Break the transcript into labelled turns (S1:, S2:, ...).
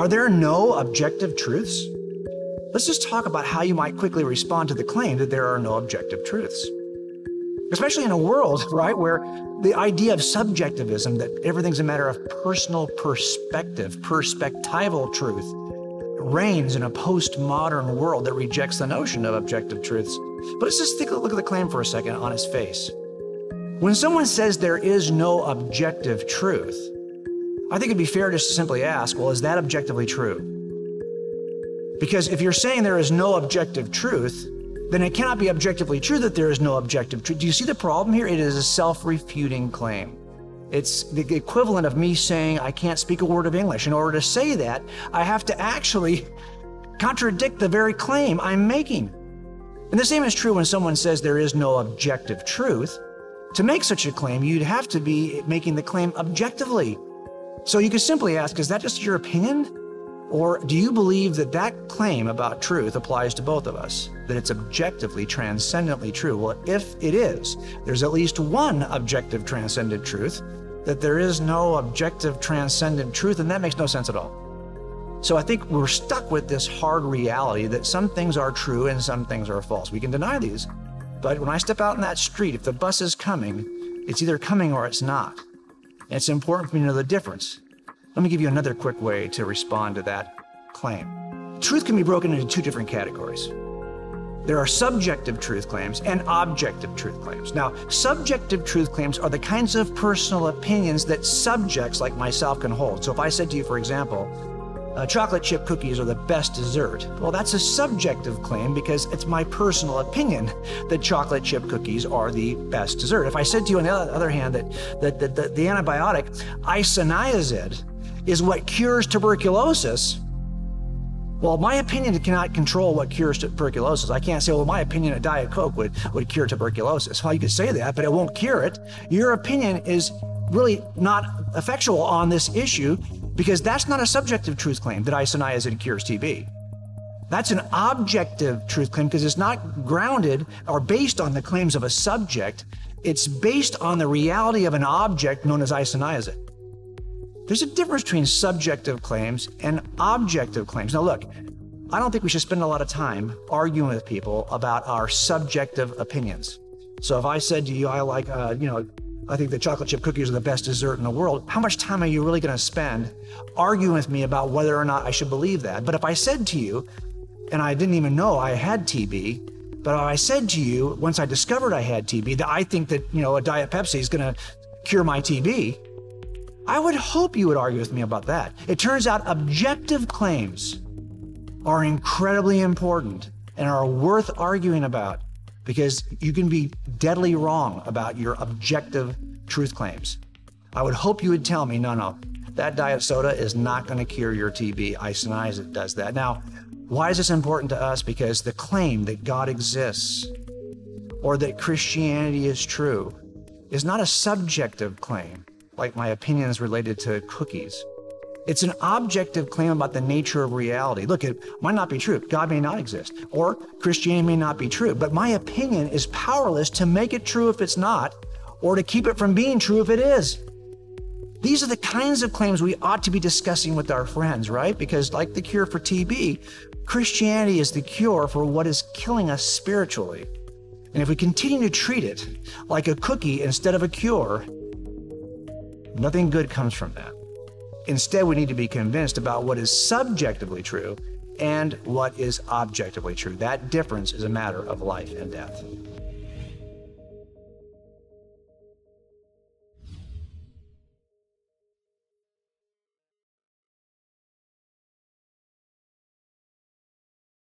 S1: Are there no objective truths? Let's just talk about how you might quickly respond to the claim that there are no objective truths. Especially in a world, right, where the idea of subjectivism, that everything's a matter of personal perspective, perspectival truth, reigns in a postmodern world that rejects the notion of objective truths. But let's just take a look at the claim for a second on its face. When someone says there is no objective truth, I think it'd be fair just to simply ask, well, is that objectively true? Because if you're saying there is no objective truth, then it cannot be objectively true that there is no objective truth. Do you see the problem here? It is a self-refuting claim. It's the equivalent of me saying I can't speak a word of English. In order to say that, I have to actually contradict the very claim I'm making. And the same is true when someone says there is no objective truth. To make such a claim, you'd have to be making the claim objectively. So you could simply ask, is that just your opinion? Or do you believe that that claim about truth applies to both of us? That it's objectively, transcendently true? Well, if it is, there's at least one objective, transcendent truth, that there is no objective, transcendent truth, and that makes no sense at all. So I think we're stuck with this hard reality that some things are true and some things are false. We can deny these, but when I step out in that street, if the bus is coming, it's either coming or it's not. And it's important for me to know the difference. Let me give you another quick way to respond to that claim. Truth can be broken into two different categories. There are subjective truth claims and objective truth claims. Now, subjective truth claims are the kinds of personal opinions that subjects like myself can hold. So if I said to you, for example, chocolate chip cookies are the best dessert. Well, that's a subjective claim because it's my personal opinion that chocolate chip cookies are the best dessert. If I said to you, on the other hand, that the antibiotic isoniazid is what cures tuberculosis, well, my opinion cannot control what cures tuberculosis. I can't say, well, my opinion a Diet Coke would cure tuberculosis. Well, you could say that, but it won't cure it. Your opinion is really not effectual on this issue because that's not a subjective truth claim that isoniazid cures TB. That's an objective truth claim because it's not grounded or based on the claims of a subject. It's based on the reality of an object known as isoniazid. There's a difference between subjective claims and objective claims. Now look, I don't think we should spend a lot of time arguing with people about our subjective opinions. So if I said to you, I think that chocolate chip cookies are the best dessert in the world, how much time are you really going to spend arguing with me about whether or not I should believe that? But if I said to you, and I didn't even know I had TB, but if I said to you, once I discovered I had TB, that I think that, a Diet Pepsi is going to cure my TB, I would hope you would argue with me about that. It turns out objective claims are incredibly important and are worth arguing about because you can be deadly wrong about your objective truth claims. I would hope you would tell me, no, that diet soda is not going to cure your TB. Isoniazid does that. Now, why is this important to us? Because the claim that God exists or that Christianity is true is not a subjective claim, like my opinions related to cookies. It's an objective claim about the nature of reality. Look, it might not be true. God may not exist, or Christianity may not be true, but my opinion is powerless to make it true if it's not, or to keep it from being true if it is. These are the kinds of claims we ought to be discussing with our friends, right? Because like the cure for TB, Christianity is the cure for what is killing us spiritually. And if we continue to treat it like a cookie instead of a cure, nothing good comes from that. Instead, we need to be convinced about what is subjectively true and what is objectively true. That difference is a matter of life and death.